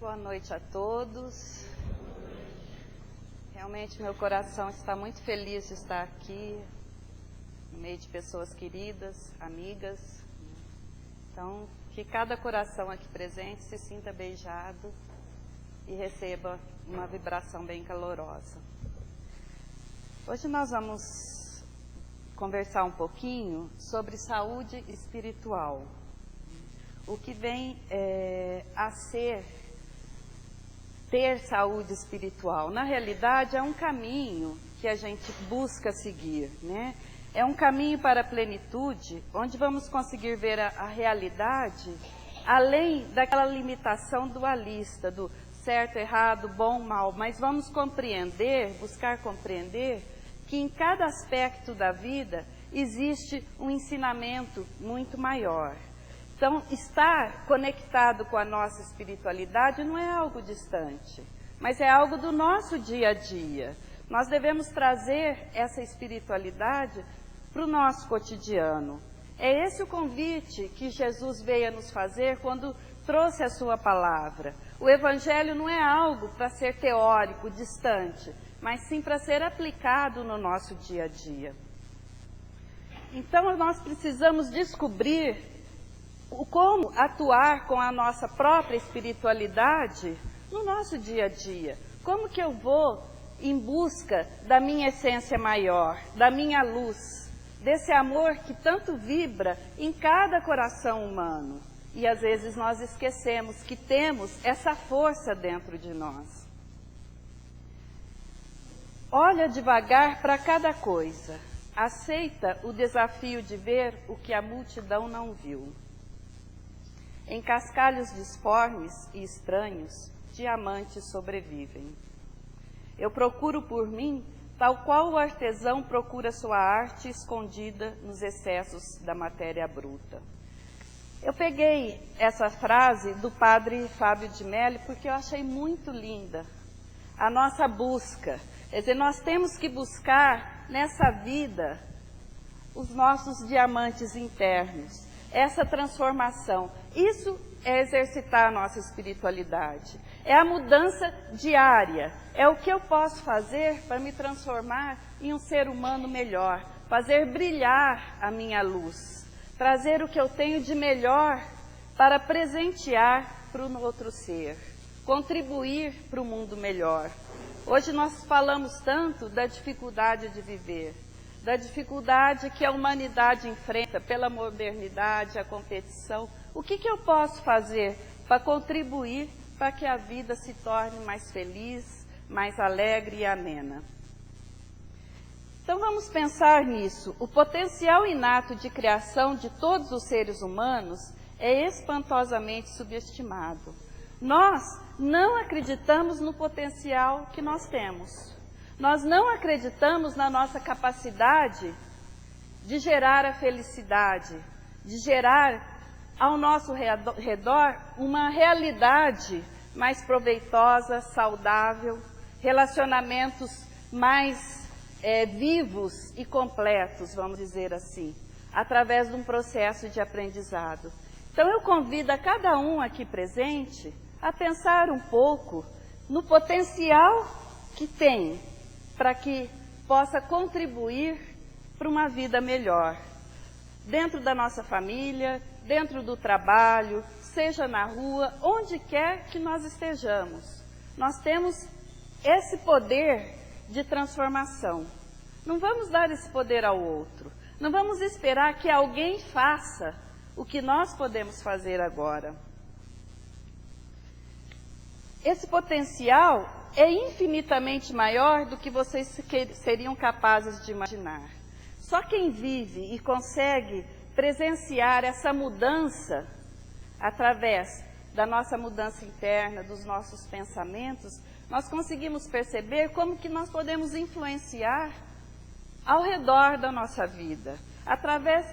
Boa noite a todos. Realmente meu coração está muito feliz de estar aqui, no meio de pessoas queridas, amigas. Então, que cada coração aqui presente se sinta beijado e receba uma vibração bem calorosa. Hoje nós vamos conversar um pouquinho sobre saúde espiritual. O que vem a ser ter saúde espiritual. Na realidade, é um caminho que a gente busca seguir, né? É um caminho para a plenitude, onde vamos conseguir ver a realidade além daquela limitação dualista, do certo, errado, bom, mal, mas vamos compreender, buscar compreender, que em cada aspecto da vida existe um ensinamento muito maior. Então, estar conectado com a nossa espiritualidade não é algo distante, mas é algo do nosso dia a dia. Nós devemos trazer essa espiritualidade para o nosso cotidiano. É esse o convite que Jesus veio a nos fazer quando trouxe a sua palavra. O Evangelho não é algo para ser teórico, distante, mas sim para ser aplicado no nosso dia a dia. Então, nós precisamos descobrir como atuar com a nossa própria espiritualidade no nosso dia a dia. Como que eu vou em busca da minha essência maior, da minha luz, desse amor que tanto vibra em cada coração humano. E às vezes nós esquecemos que temos essa força dentro de nós. Olha devagar para cada coisa. Aceita o desafio de ver o que a multidão não viu. Em cascalhos disformes e estranhos, diamantes sobrevivem. Eu procuro por mim, tal qual o artesão procura sua arte escondida nos excessos da matéria bruta. Eu peguei essa frase do padre Fábio de Mello porque eu achei muito linda. A nossa busca, quer dizer, nós temos que buscar nessa vida os nossos diamantes internos, essa transformação. Isso é exercitar a nossa espiritualidade. É a mudança diária. É o que eu posso fazer para me transformar em um ser humano melhor. Fazer brilhar a minha luz. Trazer o que eu tenho de melhor para presentear para o outro ser. Contribuir para o mundo melhor. Hoje nós falamos tanto da dificuldade de viver. Da dificuldade que a humanidade enfrenta pela modernidade, a competição. O que eu posso fazer para contribuir para que a vida se torne mais feliz, mais alegre e amena? Então vamos pensar nisso. O potencial inato de criação de todos os seres humanos é espantosamente subestimado. Nós não acreditamos no potencial que nós temos. Nós não acreditamos na nossa capacidade de gerar a felicidade, de gerar ao nosso redor uma realidade mais proveitosa, saudável, relacionamentos mais vivos e completos, vamos dizer assim, através de um processo de aprendizado. Então eu convido a cada um aqui presente a pensar um pouco no potencial que tem para que possa contribuir para uma vida melhor, dentro da nossa família, dentro do trabalho, seja na rua, onde quer que nós estejamos. Nós temos esse poder de transformação. Não vamos dar esse poder ao outro. Não vamos esperar que alguém faça o que nós podemos fazer agora. Esse potencial é infinitamente maior do que vocês seriam capazes de imaginar. Só quem vive e consegue presenciar essa mudança através da nossa mudança interna, dos nossos pensamentos, nós conseguimos perceber como que nós podemos influenciar ao redor da nossa vida, através,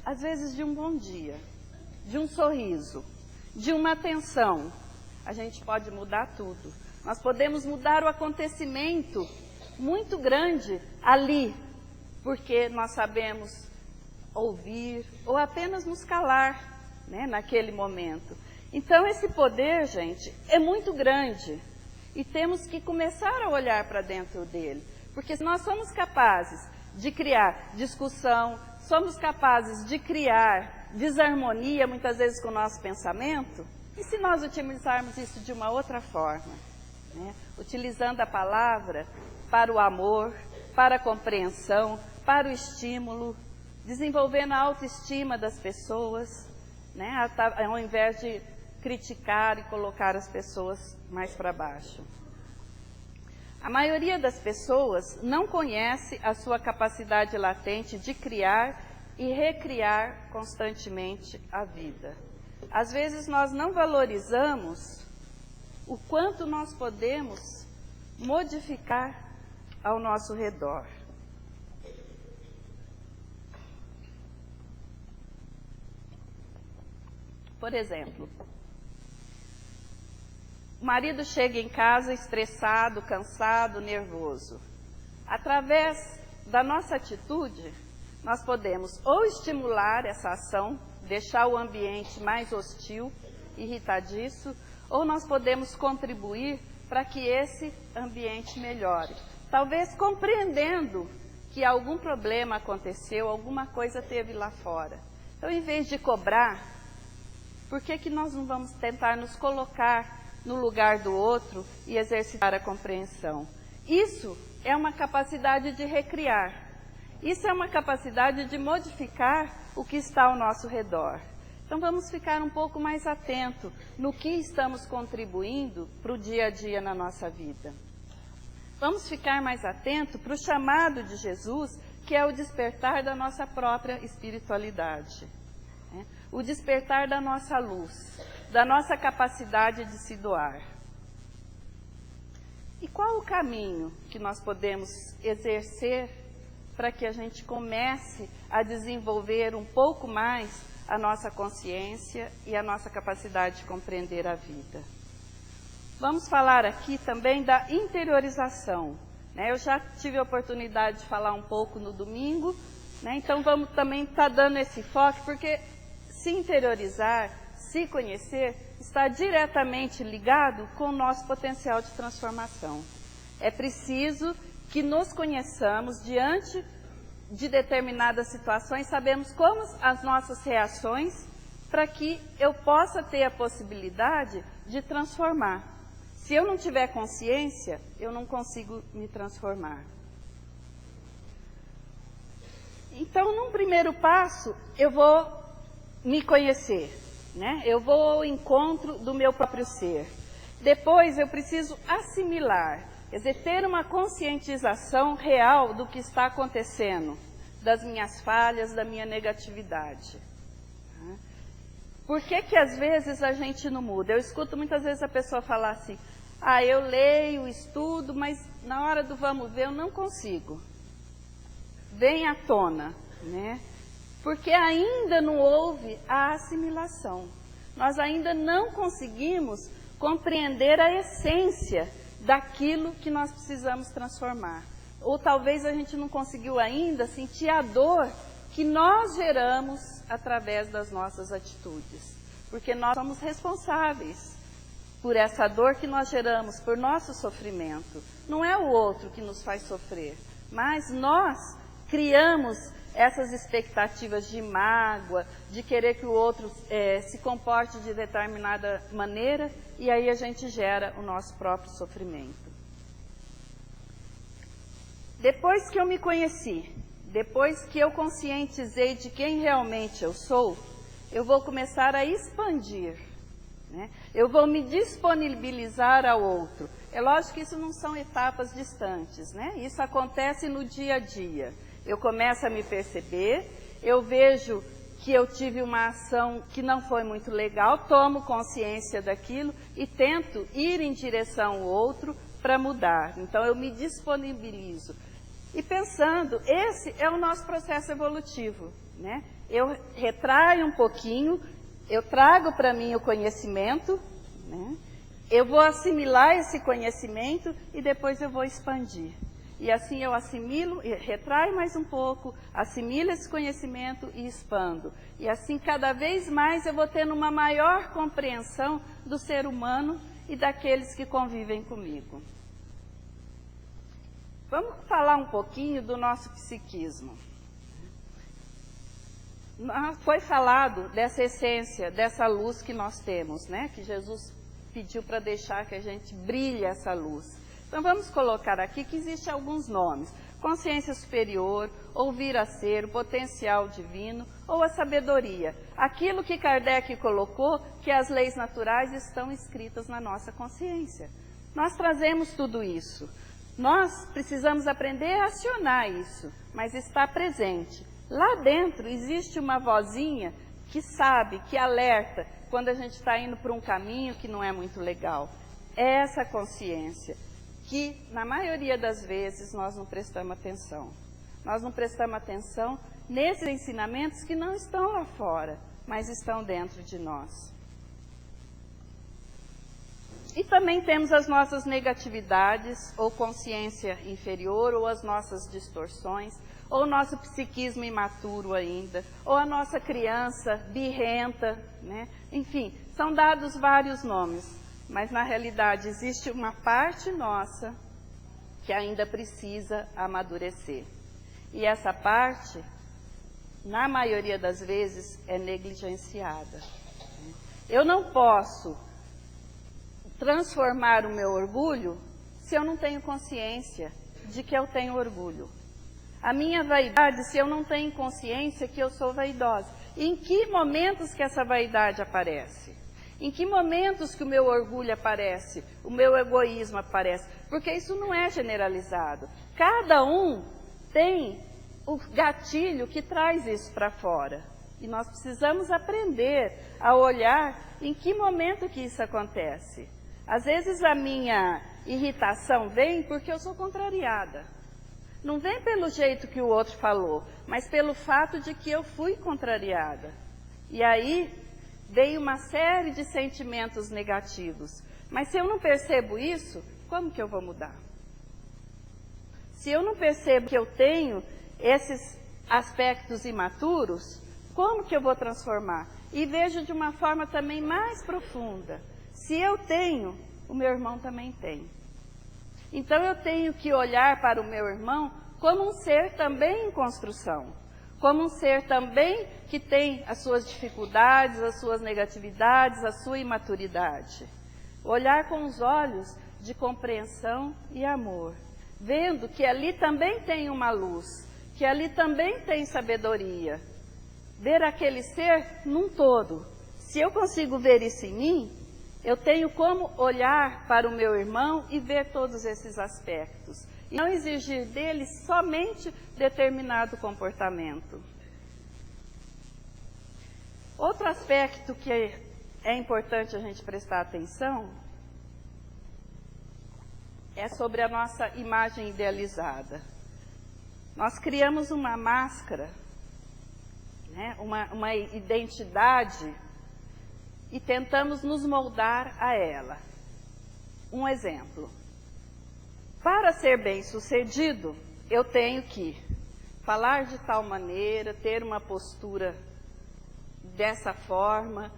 às vezes, de um bom dia, de um sorriso, de uma atenção. A gente pode mudar tudo. Nós podemos mudar o acontecimento muito grande ali, porque nós sabemos ouvir ou apenas nos calar, né, naquele momento. Então, esse poder, gente, é muito grande e temos que começar a olhar para dentro dele. Porque se nós somos capazes de criar discussão, somos capazes de criar desarmonia, muitas vezes, com o nosso pensamento, e se nós utilizarmos isso de uma outra forma, né? Utilizando a palavra para o amor, para a compreensão, para o estímulo, desenvolvendo a autoestima das pessoas, né? Ao invés de criticar e colocar as pessoas mais para baixo. A maioria das pessoas não conhece a sua capacidade latente de criar e recriar constantemente a vida. Às vezes nós não valorizamos o quanto nós podemos modificar ao nosso redor. Por exemplo, o marido chega em casa estressado, cansado, nervoso. Através da nossa atitude, nós podemos ou estimular essa ação, deixar o ambiente mais hostil, irritadiço, ou nós podemos contribuir para que esse ambiente melhore. Talvez compreendendo que algum problema aconteceu, alguma coisa teve lá fora. Então, em vez de cobrar, por que nós não vamos tentar nos colocar no lugar do outro e exercitar a compreensão? Isso é uma capacidade de recriar. Isso é uma capacidade de modificar o que está ao nosso redor. Então, vamos ficar um pouco mais atento no que estamos contribuindo para o dia a dia na nossa vida. Vamos ficar mais atento para o chamado de Jesus, que é o despertar da nossa própria espiritualidade, né? O despertar da nossa luz, da nossa capacidade de se doar. E qual o caminho que nós podemos exercer para que a gente comece a desenvolver um pouco mais a nossa consciência e a nossa capacidade de compreender a vida? Vamos falar aqui também da interiorização, né? Eu já tive a oportunidade de falar um pouco no domingo, né? Então vamos também estar dando esse foco, porque se interiorizar, se conhecer, está diretamente ligado com o nosso potencial de transformação. É preciso que nos conheçamos diante de determinadas situações, sabemos como as nossas reações, para que eu possa ter a possibilidade de transformar. Se eu não tiver consciência, eu não consigo me transformar. Então, num primeiro passo, eu vou me conhecer, né? Eu vou ao encontro do meu próprio ser. Depois, eu preciso assimilar, quer dizer, ter uma conscientização real do que está acontecendo, das minhas falhas, da minha negatividade. Por que que às vezes a gente não muda? Eu escuto muitas vezes a pessoa falar assim, eu leio, estudo, mas na hora do vamos ver eu não consigo. Vem à tona, né? Porque ainda não houve a assimilação. Nós ainda não conseguimos compreender a essência daquilo que nós precisamos transformar. Ou talvez a gente não conseguiu ainda sentir a dor que nós geramos através das nossas atitudes. Porque nós somos responsáveis por essa dor que nós geramos, por nosso sofrimento. Não é o outro que nos faz sofrer, mas nós criamos essas expectativas de mágoa, de querer que o outro se comporte de determinada maneira, e aí a gente gera o nosso próprio sofrimento. Depois que eu me conheci, depois que eu conscientizei de quem realmente eu sou, eu vou começar a expandir, né? Eu vou me disponibilizar ao outro. É lógico que isso não são etapas distantes, né? Isso acontece no dia a dia. Eu começo a me perceber, eu vejo que eu tive uma ação que não foi muito legal, tomo consciência daquilo e tento ir em direção ao outro para mudar. Então, eu me disponibilizo. E pensando, esse é o nosso processo evolutivo, né? Eu retraio um pouquinho, eu trago para mim o conhecimento, né? Eu vou assimilar esse conhecimento e depois eu vou expandir. E assim eu assimilo, retraio mais um pouco, assimilo esse conhecimento e expando. E assim cada vez mais eu vou tendo uma maior compreensão do ser humano e daqueles que convivem comigo. Vamos falar um pouquinho do nosso psiquismo. Foi falado dessa essência, dessa luz que nós temos, né? Que Jesus pediu para deixar que a gente brilhe essa luz. Então vamos colocar aqui que existem alguns nomes: consciência superior, ouvir a ser, o potencial divino ou a sabedoria. Aquilo que Kardec colocou, que as leis naturais estão escritas na nossa consciência. Nós trazemos tudo isso. Nós precisamos aprender a acionar isso, mas está presente. Lá dentro existe uma vozinha que sabe, que alerta quando a gente está indo por um caminho que não é muito legal. É essa consciência que, na maioria das vezes, nós não prestamos atenção. Nós não prestamos atenção nesses ensinamentos que não estão lá fora, mas estão dentro de nós. E também temos as nossas negatividades, ou consciência inferior, ou as nossas distorções, ou o nosso psiquismo imaturo ainda, ou a nossa criança birrenta, né? Enfim, são dados vários nomes. Mas, na realidade, existe uma parte nossa que ainda precisa amadurecer. E essa parte, na maioria das vezes, é negligenciada. Eu não posso transformar o meu orgulho se eu não tenho consciência de que eu tenho orgulho. A minha vaidade, se eu não tenho consciência que eu sou vaidosa. E em que momentos que essa vaidade aparece? Em que momentos que o meu orgulho aparece, o meu egoísmo aparece? Porque isso não é generalizado. Cada um tem o gatilho que traz isso para fora. E nós precisamos aprender a olhar em que momento que isso acontece. Às vezes a minha irritação vem porque eu sou contrariada. Não vem pelo jeito que o outro falou, mas pelo fato de que eu fui contrariada. E aí veio uma série de sentimentos negativos. Mas se eu não percebo isso, como que eu vou mudar? Se eu não percebo que eu tenho esses aspectos imaturos, como que eu vou transformar? E vejo de uma forma também mais profunda. Se eu tenho, o meu irmão também tem. Então eu tenho que olhar para o meu irmão como um ser também em construção. Como um ser também que tem as suas dificuldades, as suas negatividades, a sua imaturidade. Olhar com os olhos de compreensão e amor, vendo que ali também tem uma luz, que ali também tem sabedoria. Ver aquele ser num todo. Se eu consigo ver isso em mim, eu tenho como olhar para o meu irmão e ver todos esses aspectos. E não exigir dele somente determinado comportamento. Outro aspecto que é importante a gente prestar atenção é sobre a nossa imagem idealizada. Nós criamos uma máscara, né, uma identidade e tentamos nos moldar a ela. Um exemplo. Para ser bem-sucedido, eu tenho que falar de tal maneira, ter uma postura dessa forma,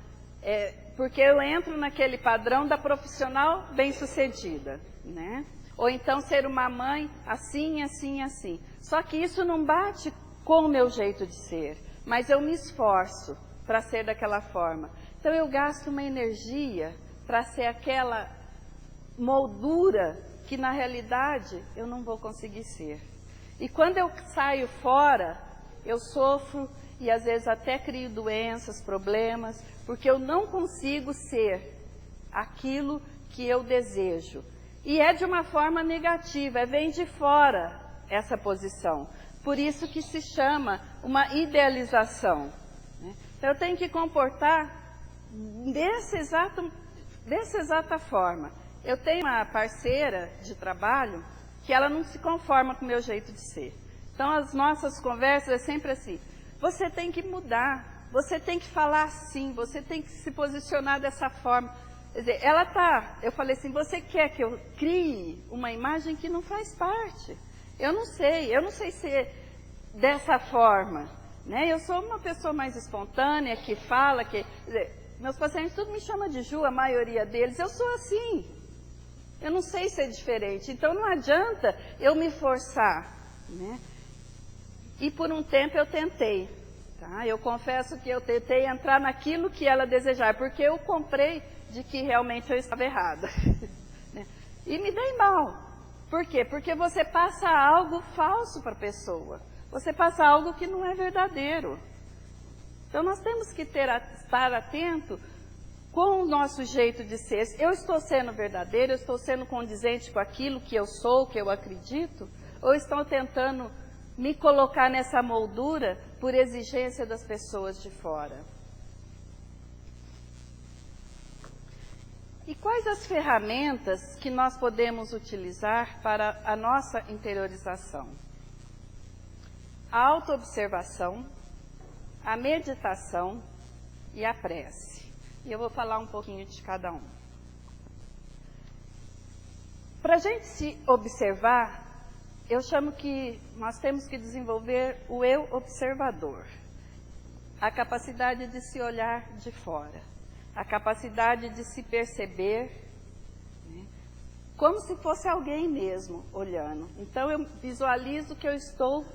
porque eu entro naquele padrão da profissional bem-sucedida, né? Ou então ser uma mãe assim, assim, assim. Só que isso não bate com o meu jeito de ser, mas eu me esforço para ser daquela forma. Então eu gasto uma energia para ser aquela moldura que na realidade eu não vou conseguir ser. E quando eu saio fora, eu sofro e às vezes até crio doenças, problemas, porque eu não consigo ser aquilo que eu desejo. E é de uma forma negativa, vem de fora essa posição. Por isso que se chama uma idealização. Então eu tenho que comportar dessa exata forma. Eu tenho uma parceira de trabalho que ela não se conforma com o meu jeito de ser. Então, as nossas conversas é sempre assim: você tem que mudar, você tem que falar assim, você tem que se posicionar dessa forma. Quer dizer, eu falei assim, você quer que eu crie uma imagem que não faz parte? Eu não sei ser dessa forma, né? Eu sou uma pessoa mais espontânea, que fala, que... Meus pacientes tudo me chama de Ju, a maioria deles, eu sou assim. Eu não sei ser diferente, então não adianta eu me forçar, né? E por um tempo eu tentei, tá? Eu confesso que eu tentei entrar naquilo que ela desejava, porque eu comprei de que realmente eu estava errada. E me dei mal. Por quê? Porque você passa algo falso para a pessoa. Você passa algo que não é verdadeiro. Então nós temos que estar atento com o nosso jeito de ser. Eu estou sendo verdadeiro, eu estou sendo condizente com aquilo que eu sou, que eu acredito? Ou estou tentando me colocar nessa moldura por exigência das pessoas de fora? E quais as ferramentas que nós podemos utilizar para a nossa interiorização? A autoobservação, a meditação e a prece. E eu vou falar um pouquinho de cada um. Para a gente se observar, eu chamo que nós temos que desenvolver o eu observador. A capacidade de se olhar de fora. A capacidade de se perceber, né, como se fosse alguém mesmo olhando. Então eu visualizo que eu estou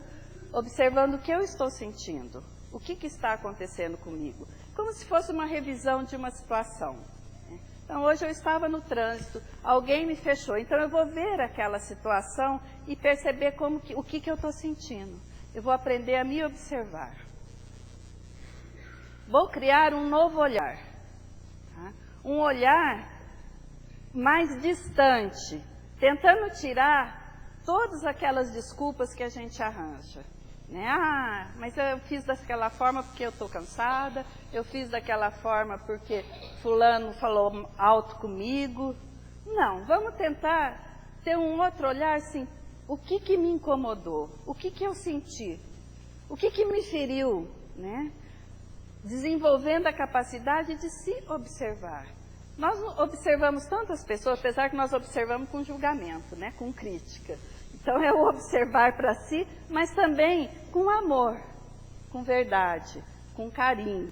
observando o que eu estou sentindo. O que está acontecendo comigo? Como se fosse uma revisão de uma situação. Então, hoje eu estava no trânsito, alguém me fechou. Então, eu vou ver aquela situação e perceber o que eu estou sentindo. Eu vou aprender a me observar. Vou criar um novo olhar. Tá? Um olhar mais distante, tentando tirar todas aquelas desculpas que a gente arranja. Né? Ah, mas eu fiz daquela forma porque eu estou cansada, eu fiz daquela forma porque fulano falou alto comigo. Não, vamos tentar ter um outro olhar assim, o que me incomodou, o que eu senti, o que me feriu, né? Desenvolvendo a capacidade de se observar. Nós observamos tantas pessoas, apesar que nós observamos com julgamento, né? Com crítica. Então, é o observar para si, mas também com amor, com verdade, com carinho.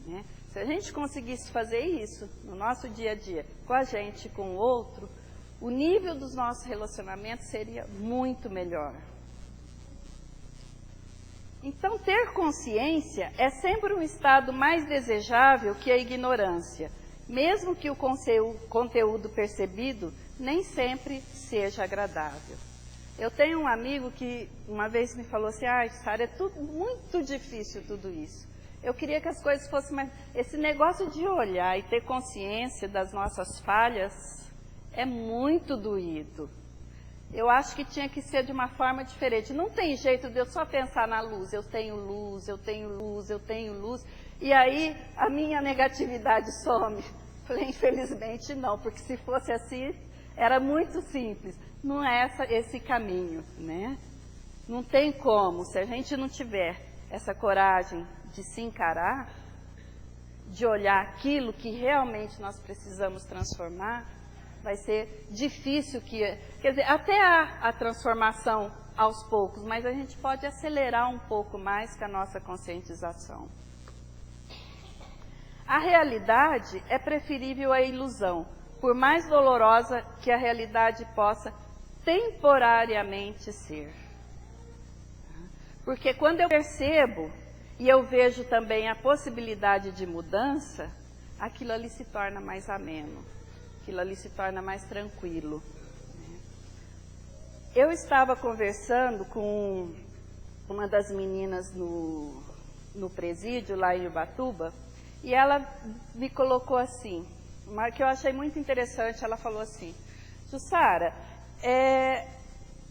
Né? Se a gente conseguisse fazer isso no nosso dia a dia, com a gente, com o outro, o nível dos nossos relacionamentos seria muito melhor. Então, ter consciência é sempre um estado mais desejável que a ignorância, mesmo que o conteúdo percebido nem sempre seja agradável. Eu tenho um amigo que uma vez me falou assim, Sara, é tudo muito difícil tudo isso. Eu queria que as coisas fossem mais... Esse negócio de olhar e ter consciência das nossas falhas é muito doído. Eu acho que tinha que ser de uma forma diferente. Não tem jeito de eu só pensar na luz. Eu tenho luz, eu tenho luz, eu tenho luz. E aí a minha negatividade some. Falei, infelizmente não, porque se fosse assim, era muito simples. Não é esse caminho, né? Não tem como, se a gente não tiver essa coragem de se encarar, de olhar aquilo que realmente nós precisamos transformar, vai ser difícil quer dizer, até há a transformação aos poucos, mas a gente pode acelerar um pouco mais com a nossa conscientização. A realidade é preferível à ilusão, por mais dolorosa que a realidade possa temporariamente ser. Porque quando eu percebo e eu vejo também a possibilidade de mudança, aquilo ali se torna mais ameno, aquilo ali se torna mais tranquilo. Eu estava conversando com uma das meninas no presídio, lá em Ubatuba, e ela me colocou assim, que eu achei muito interessante. Ela falou assim, Jussara,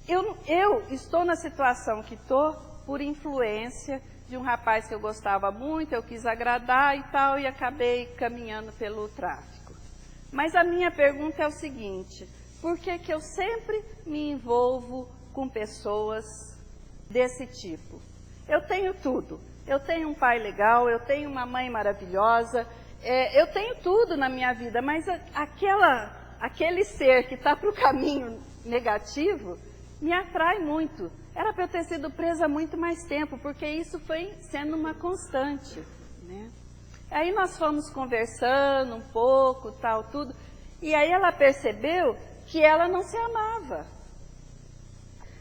eu estou na situação que estou por influência de um rapaz que eu gostava muito, eu quis agradar e tal, e acabei caminhando pelo tráfico. Mas a minha pergunta é o seguinte, por que eu sempre me envolvo com pessoas desse tipo? Eu tenho tudo, eu tenho um pai legal, eu tenho uma mãe maravilhosa, eu tenho tudo na minha vida, mas aquele ser que está para o caminho negativo, me atrai muito. Era para eu ter sido presa há muito mais tempo, porque isso foi sendo uma constante, né? Aí nós fomos conversando um pouco, tal, tudo, e aí ela percebeu que ela não se amava.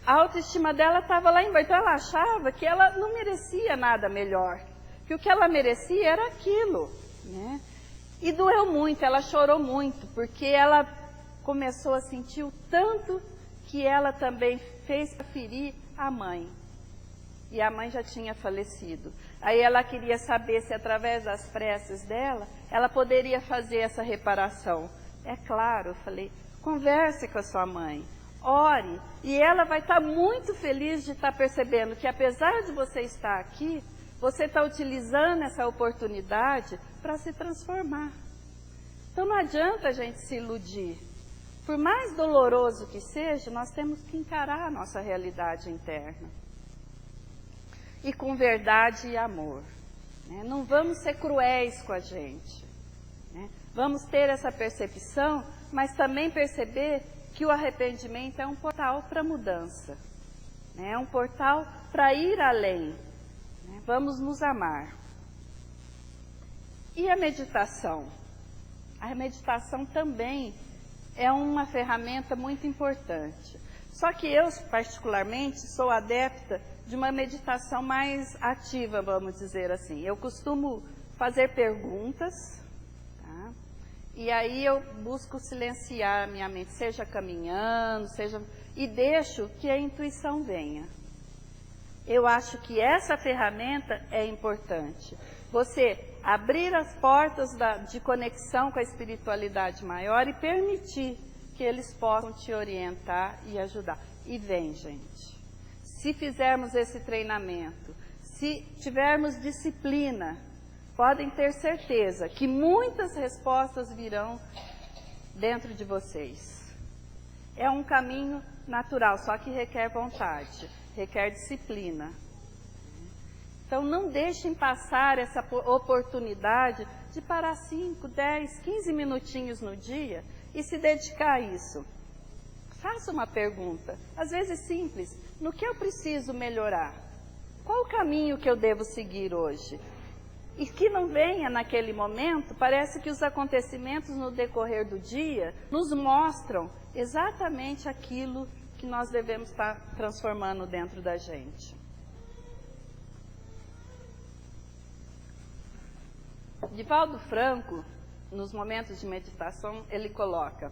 A autoestima dela estava lá embaixo, então ela achava que ela não merecia nada melhor, que o que ela merecia era aquilo, né? E doeu muito, ela chorou muito, porque ela começou a sentir o tanto que ela também fez para ferir a mãe. E a mãe já tinha falecido. Aí ela queria saber se através das preces dela, ela poderia fazer essa reparação. É claro, eu falei, converse com a sua mãe, ore, e ela vai estar muito feliz de estar percebendo que apesar de você estar aqui, você está utilizando essa oportunidade para se transformar. Então não adianta a gente se iludir. Por mais doloroso que seja, nós temos que encarar a nossa realidade interna. E com verdade e amor, né? Não vamos ser cruéis com a gente, né? Vamos ter essa percepção, mas também perceber que o arrependimento é um portal para mudança, né? É um portal para ir além, né? Vamos nos amar. E a meditação? A meditação também é uma ferramenta muito importante. Só que eu, particularmente, sou adepta de uma meditação mais ativa, vamos dizer assim. Eu costumo fazer perguntas, tá? E aí eu busco silenciar a minha mente, seja caminhando, e deixo que a intuição venha. Eu acho que essa ferramenta é importante. Você abrir as portas de conexão com a espiritualidade maior e permitir que eles possam te orientar e ajudar. E vem, gente. Se fizermos esse treinamento, se tivermos disciplina, podem ter certeza que muitas respostas virão dentro de vocês. É um caminho natural, só que requer vontade, requer disciplina. Então não deixem passar essa oportunidade de parar 5, 10, 15 minutinhos no dia e se dedicar a isso. Faça uma pergunta, às vezes simples, no que eu preciso melhorar? Qual o caminho que eu devo seguir hoje? E que não venha naquele momento, parece que os acontecimentos no decorrer do dia nos mostram exatamente aquilo que nós devemos estar transformando dentro da gente. Divaldo Franco, nos momentos de meditação, ele coloca: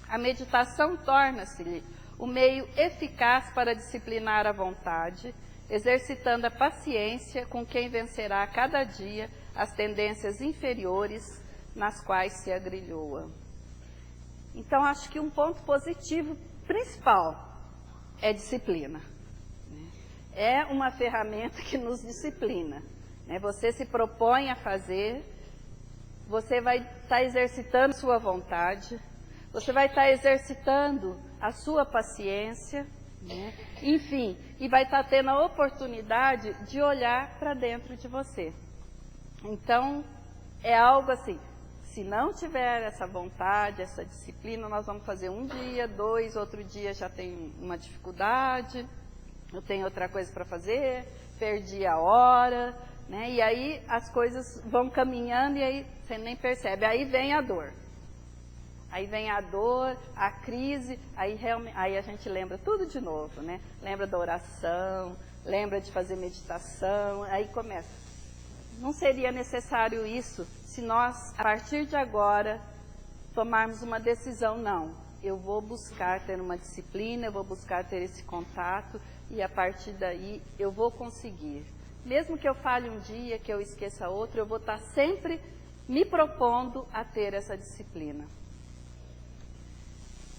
a meditação torna-se o meio eficaz para disciplinar a vontade, exercitando a paciência com quem vencerá a cada dia as tendências inferiores nas quais se agrilhoa. Então, acho que um ponto positivo principal é disciplina. É uma ferramenta que nos disciplina. Você se propõe a fazer, você vai estar exercitando sua vontade, você vai estar exercitando a sua paciência, né? Enfim, e vai estar tendo a oportunidade de olhar para dentro de você. Então, é algo assim, se não tiver essa vontade, essa disciplina, nós vamos fazer um dia, 2, outro dia já tem uma dificuldade, eu tenho outra coisa para fazer, perdi a hora, né? E aí as coisas vão caminhando e aí você nem percebe, aí vem a dor. Aí vem a dor, a crise, aí a gente lembra tudo de novo, né? Lembra da oração, lembra de fazer meditação, aí começa. Não seria necessário isso se nós, a partir de agora, tomarmos uma decisão, não. Eu vou buscar ter uma disciplina, eu vou buscar ter esse contato e a partir daí eu vou conseguir. Mesmo que eu falhe um dia, que eu esqueça outro, eu vou estar sempre me propondo a ter essa disciplina.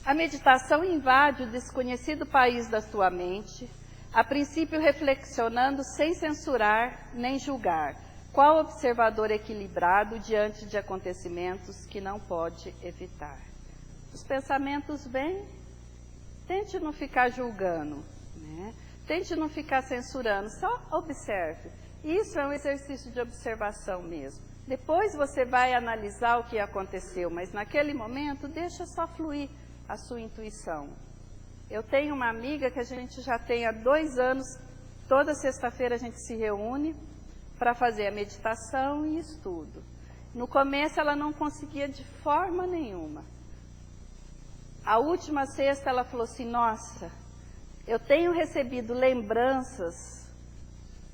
A meditação invade o desconhecido país da sua mente, a princípio reflexionando sem censurar nem julgar, qual observador equilibrado diante de acontecimentos que não pode evitar. Os pensamentos vêm, tente não ficar julgando, né? Tente não ficar censurando, só observe. Isso é um exercício de observação mesmo. Depois você vai analisar o que aconteceu, mas naquele momento deixa só fluir a sua intuição. Eu tenho uma amiga que a gente já tem há 2 anos, toda sexta-feira a gente se reúne para fazer a meditação e estudo. No começo ela não conseguia de forma nenhuma. A última sexta ela falou assim, nossa, eu tenho recebido lembranças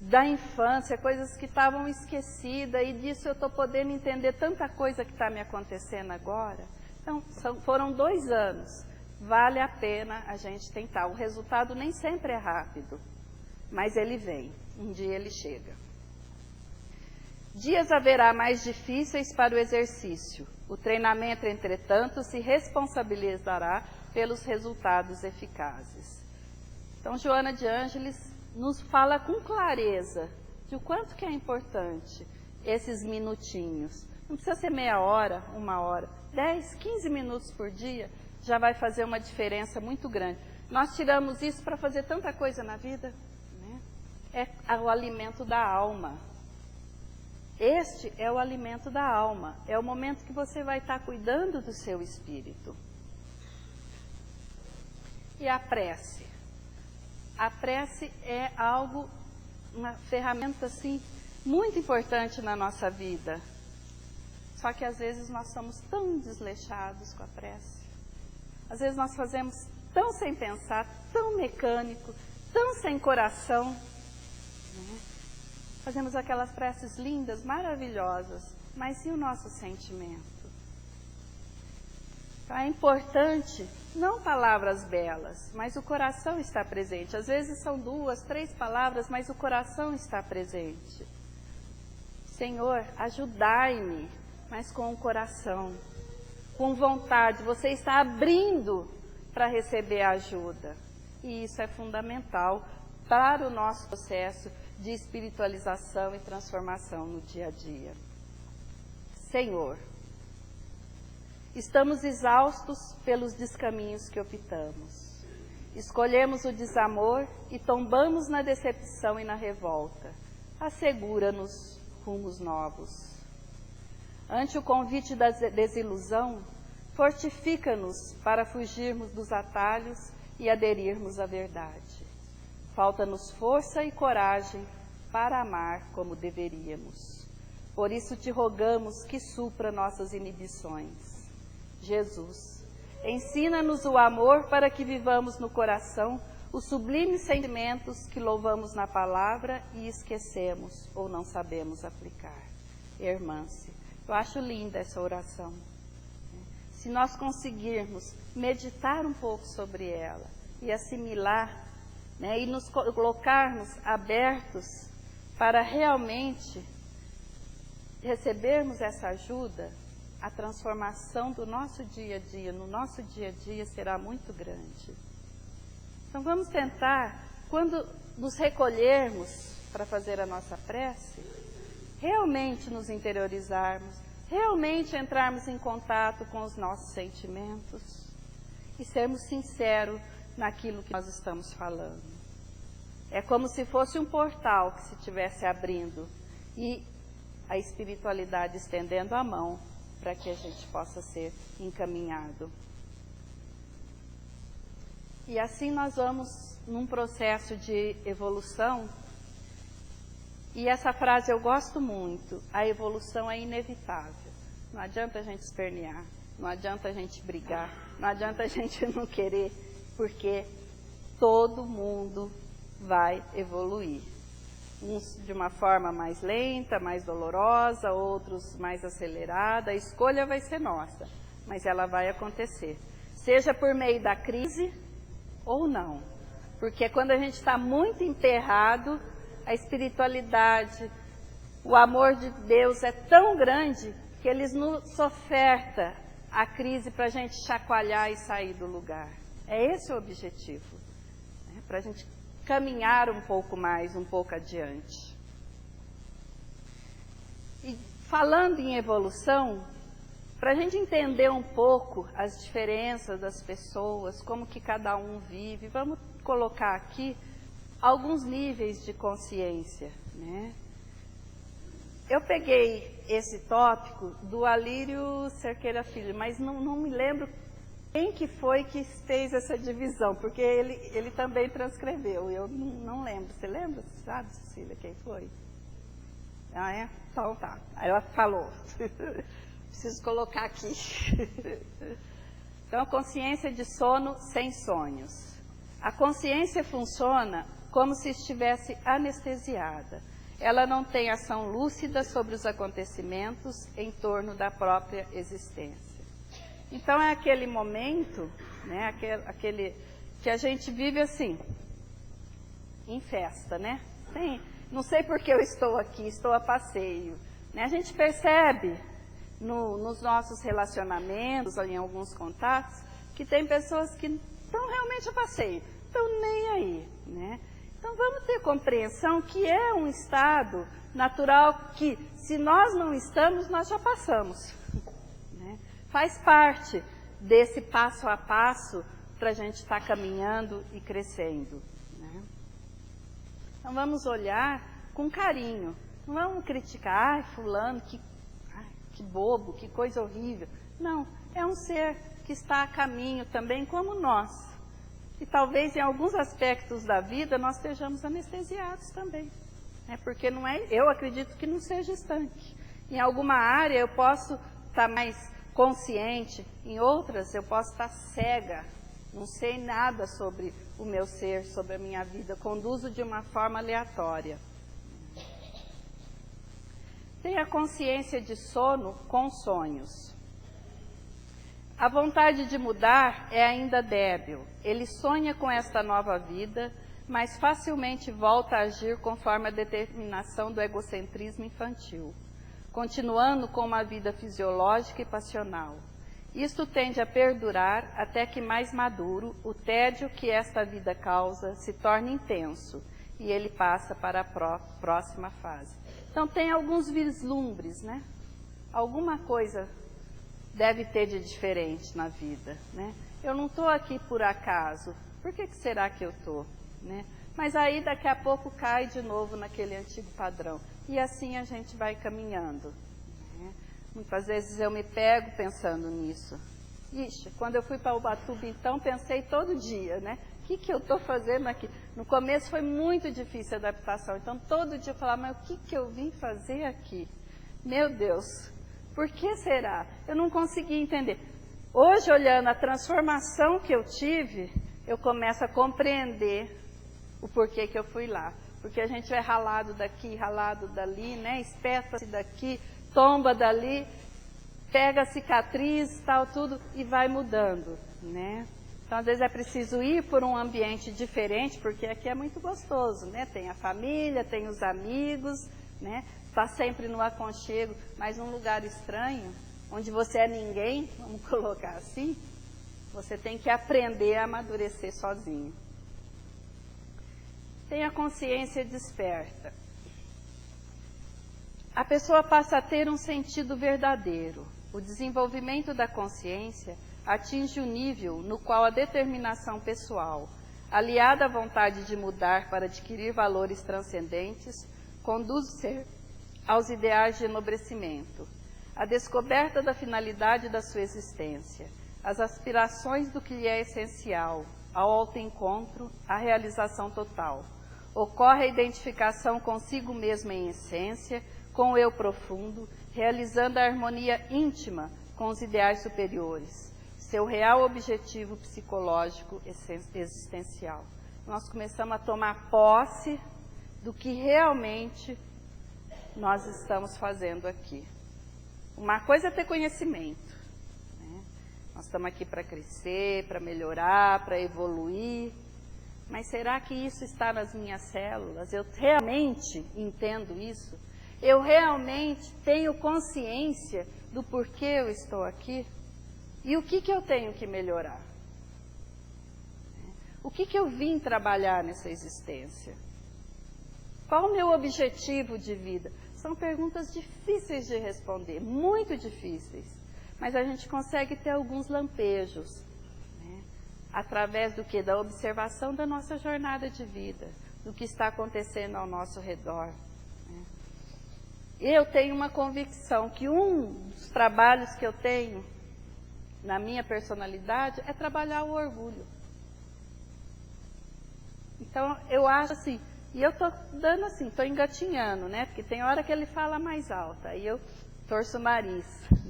da infância, coisas que estavam esquecidas, e disso eu estou podendo entender tanta coisa que está me acontecendo agora. Então, foram 2 anos. Vale a pena a gente tentar. O resultado nem sempre é rápido, mas ele vem. Um dia ele chega. Dias haverá mais difíceis para o exercício. O treinamento, entretanto, se responsabilizará pelos resultados eficazes. Então, Joana de Ângeles nos fala com clareza de o quanto que é importante esses minutinhos. Não precisa ser meia hora, 1 hora, 10, 15 minutos por dia já vai fazer uma diferença muito grande. Nós tiramos isso para fazer tanta coisa na vida, né? É o alimento da alma. Este é o alimento da alma, é o momento que você vai estar cuidando do seu espírito. E a prece? A prece é algo, uma ferramenta assim, muito importante na nossa vida. Só que às vezes nós somos tão desleixados com a prece. Às vezes nós fazemos tão sem pensar, tão mecânico, tão sem coração, né? Fazemos aquelas preces lindas, maravilhosas, mas e o nosso sentimento? Então, é importante, não palavras belas, mas o coração está presente. Às vezes são 2, 3 palavras, mas o coração está presente. Senhor, ajudai-me, mas com o coração, com vontade. Você está abrindo para receber ajuda. E isso é fundamental para o nosso processo de espiritualização e transformação no dia a dia. Senhor, estamos exaustos pelos descaminhos que optamos. Escolhemos o desamor e tombamos na decepção e na revolta. Assegura-nos rumos novos. Ante o convite da desilusão, fortifica-nos para fugirmos dos atalhos e aderirmos à verdade. Falta-nos força e coragem para amar como deveríamos. Por isso te rogamos que supra nossas inibições. Jesus, ensina-nos o amor para que vivamos no coração os sublimes sentimentos que louvamos na palavra e esquecemos ou não sabemos aplicar. Irmã-se, eu acho linda essa oração. Se nós conseguirmos meditar um pouco sobre ela e assimilar, né, e nos colocarmos abertos para realmente recebermos essa ajuda, a transformação do nosso dia a dia, no nosso dia a dia, será muito grande. Então vamos tentar, quando nos recolhermos para fazer a nossa prece, realmente nos interiorizarmos, realmente entrarmos em contato com os nossos sentimentos e sermos sinceros naquilo que nós estamos falando. É como se fosse um portal que se estivesse abrindo e a espiritualidade estendendo a mão para que a gente possa ser encaminhado. E assim nós vamos num processo de evolução. E essa frase eu gosto muito, a evolução é inevitável. Não adianta a gente espernear, não adianta a gente brigar, não adianta a gente não querer, porque todo mundo vai evoluir. Uns de uma forma mais lenta, mais dolorosa, outros mais acelerada. A escolha vai ser nossa, mas ela vai acontecer. Seja por meio da crise ou não. Porque quando a gente está muito emperrado, a espiritualidade, o amor de Deus é tão grande que Ele nos oferta a crise para a gente chacoalhar e sair do lugar. É esse o objetivo, né? Para a gente caminhar um pouco mais, um pouco adiante. E falando em evolução, para a gente entender um pouco as diferenças das pessoas, como que cada um vive, vamos colocar aqui alguns níveis de consciência, né? Eu peguei esse tópico do Alírio Cerqueira Filho, mas não me lembro Quem que foi que fez essa divisão? Porque ele também transcreveu, eu não lembro. Você lembra? Você sabe, Cecília, quem foi? Ah, é? Então tá. Aí ela falou. Preciso colocar aqui. Então, consciência de sono sem sonhos. A consciência funciona como se estivesse anestesiada. Ela não tem ação lúcida sobre os acontecimentos em torno da própria existência. Então, é aquele momento, né, aquele que a gente vive assim, em festa, né? Não sei por que eu estou aqui, estou a passeio. Né? A gente percebe nos nossos relacionamentos, em alguns contatos, que tem pessoas que estão realmente a passeio, estão nem aí. Né? Então, vamos ter compreensão que é um estado natural que, se nós não estamos, nós já passamos. Faz parte desse passo a passo para a gente estar caminhando e crescendo. Né? Então, vamos olhar com carinho. Não vamos criticar, ai, fulano, que bobo, que coisa horrível. Não, é um ser que está a caminho também como nós. E talvez em alguns aspectos da vida nós estejamos anestesiados também. Né? Porque não é, eu acredito que não seja estanque. Em alguma área eu posso estar mais consciente, em outras eu posso estar cega, não sei nada sobre o meu ser, sobre a minha vida, conduzo de uma forma aleatória. Tenha consciência de sono com sonhos. A vontade de mudar é ainda débil. Ele sonha com esta nova vida, mas facilmente volta a agir conforme a determinação do egocentrismo infantil, continuando com uma vida fisiológica e passional. Isto tende a perdurar até que, mais maduro, o tédio que esta vida causa se torne intenso e ele passa para a próxima fase. Então, tem alguns vislumbres, né? Alguma coisa deve ter de diferente na vida, né? Eu não estou aqui por acaso. Por que será que eu estou? Né? Mas aí, daqui a pouco, cai de novo naquele antigo padrão. E assim a gente vai caminhando. Né? Muitas vezes eu me pego pensando nisso. Ixi, quando eu fui para Ubatuba, então, pensei todo dia, né? O que eu estou fazendo aqui? No começo foi muito difícil a adaptação. Então, todo dia eu falava, mas o que eu vim fazer aqui? Meu Deus, por que será? Eu não conseguia entender. Hoje, olhando a transformação que eu tive, eu começo a compreender o porquê que eu fui lá. Porque a gente vai ralado daqui, ralado dali, né? Espeta-se daqui, tomba dali, pega a cicatriz, tal, tudo, e vai mudando, né? Então, às vezes é preciso ir por um ambiente diferente, porque aqui é muito gostoso, né? Tem a família, tem os amigos, né? Está sempre no aconchego, mas num lugar estranho, onde você é ninguém, vamos colocar assim, você tem que aprender a amadurecer sozinho. Tenha consciência desperta. A pessoa passa a ter um sentido verdadeiro. O desenvolvimento da consciência atinge o nível no qual a determinação pessoal, aliada à vontade de mudar para adquirir valores transcendentes, conduz o ser aos ideais de enobrecimento, a descoberta da finalidade da sua existência, as aspirações do que lhe é essencial, ao autoencontro, à realização total. Ocorre a identificação consigo mesmo em essência, com o eu profundo, realizando a harmonia íntima com os ideais superiores, seu real objetivo psicológico existencial. Nós começamos a tomar posse do que realmente nós estamos fazendo aqui. Uma coisa é ter conhecimento, né? Nós estamos aqui para crescer, para melhorar, para evoluir, mas será que isso está nas minhas células? Eu realmente entendo isso? Eu realmente tenho consciência do porquê eu estou aqui? E o que eu tenho que melhorar? O que eu vim trabalhar nessa existência? Qual o meu objetivo de vida? São perguntas difíceis de responder, muito difíceis. Mas a gente consegue ter alguns lampejos, né? Através do quê? Da observação da nossa jornada de vida, do que está acontecendo ao nosso redor. Né? Eu tenho uma convicção que um dos trabalhos que eu tenho na minha personalidade, é trabalhar o orgulho. Então, eu acho assim, e eu estou dando assim, estou engatinhando, né? Porque tem hora que ele fala mais alto, aí eu torço o nariz,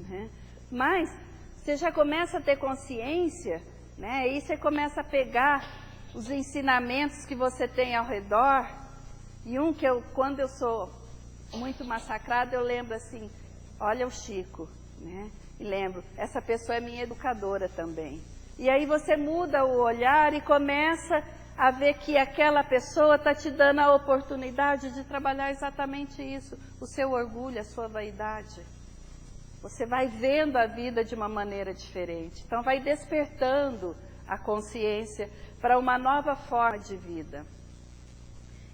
né? Mas, você já começa a ter consciência, né? Aí você começa a pegar os ensinamentos que você tem ao redor, e que quando eu sou muito massacrada, eu lembro assim, olha o Chico, né? E lembro, essa pessoa é minha educadora também. E aí você muda o olhar e começa a ver que aquela pessoa está te dando a oportunidade de trabalhar exatamente isso, o seu orgulho, a sua vaidade. Você vai vendo a vida de uma maneira diferente. Então vai despertando a consciência para uma nova forma de vida.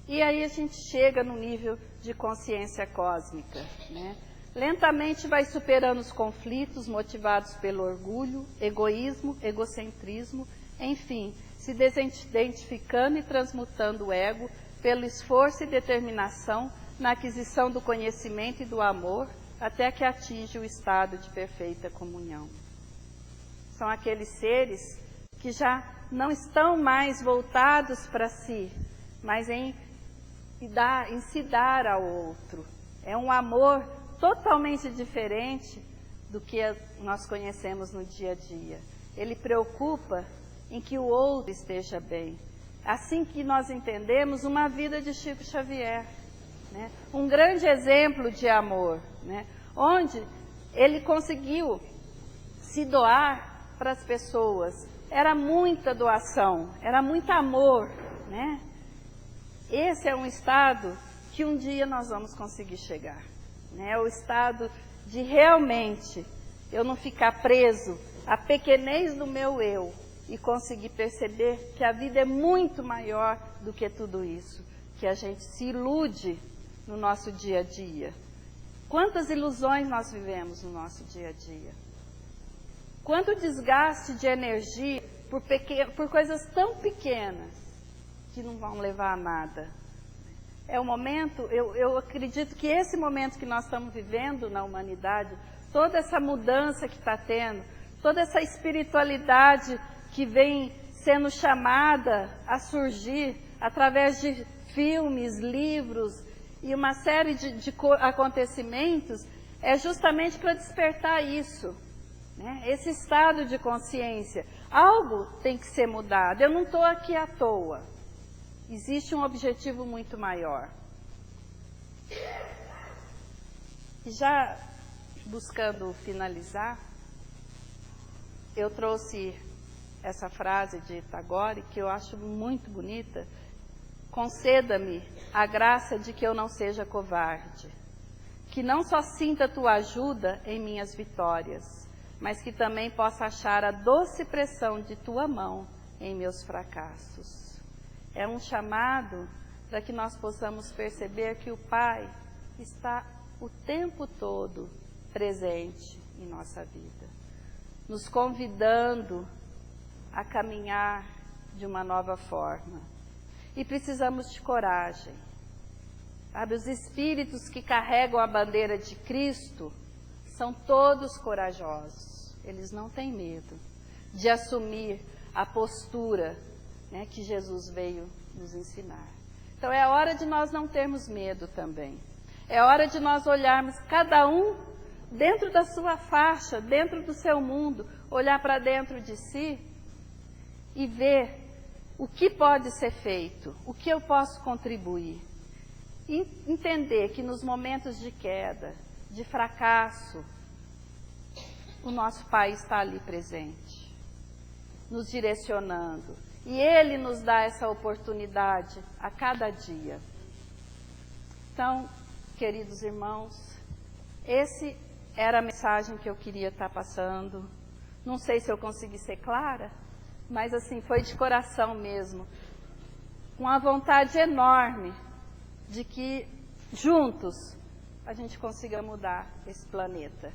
E aí a gente chega no nível de consciência cósmica, né? Lentamente vai superando os conflitos motivados pelo orgulho, egoísmo, egocentrismo, enfim, se desidentificando e transmutando o ego pelo esforço e determinação na aquisição do conhecimento e do amor, até que atinge o estado de perfeita comunhão. São aqueles seres que já não estão mais voltados para si, mas em se dar ao outro. É um amor totalmente diferente do que nós conhecemos no dia a dia. Ele preocupa em que o outro esteja bem. Assim que nós entendemos uma vida de Chico Xavier, né? Um grande exemplo de amor, né? Onde ele conseguiu se doar para as pessoas. Era muita doação, era muito amor, né? Esse é um estado que um dia nós vamos conseguir chegar, né? É o estado de realmente eu não ficar preso à pequenez do meu eu e conseguir perceber que a vida é muito maior do que tudo isso, que a gente se ilude no nosso dia a dia. Quantas ilusões nós vivemos no nosso dia a dia? Quanto desgaste de energia por coisas tão pequenas que não vão levar a nada. É o momento, eu acredito que esse momento que nós estamos vivendo na humanidade, toda essa mudança que está tendo, toda essa espiritualidade que vem sendo chamada a surgir através de filmes, livros e uma série de acontecimentos, é justamente para despertar isso, né? Esse estado de consciência. Algo tem que ser mudado. Eu não estou aqui à toa. Existe um objetivo muito maior. E já buscando finalizar, eu trouxe essa frase de Tagore, que eu acho muito bonita. Conceda-me a graça de que eu não seja covarde, que não só sinta tua ajuda em minhas vitórias, mas que também possa achar a doce pressão de tua mão em meus fracassos. É um chamado para que nós possamos perceber que o Pai está o tempo todo presente em nossa vida, nos convidando a caminhar de uma nova forma. E precisamos de coragem. Sabe, os espíritos que carregam a bandeira de Cristo são todos corajosos. Eles não têm medo de assumir a postura, né, que Jesus veio nos ensinar. Então é hora de nós não termos medo também. É hora de nós olharmos cada um dentro da sua faixa, dentro do seu mundo, olhar para dentro de si e ver o que pode ser feito, o que eu posso contribuir. E entender que nos momentos de queda, de fracasso, o nosso Pai está ali presente, nos direcionando. E Ele nos dá essa oportunidade a cada dia. Então, queridos irmãos, essa era a mensagem que eu queria estar passando. Não sei se eu consegui ser clara, mas assim, foi de coração mesmo. Com a vontade enorme de que juntos a gente consiga mudar esse planeta.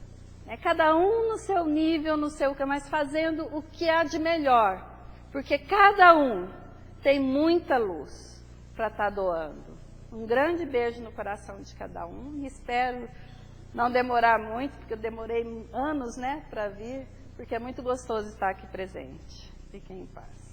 Cada um no seu nível, no seu, mas fazendo o que há de melhor. Porque cada um tem muita luz para estar doando. Um grande beijo no coração de cada um. E espero não demorar muito, porque eu demorei anos, né, para vir. porque é muito gostoso estar aqui presente. Fiquem em paz.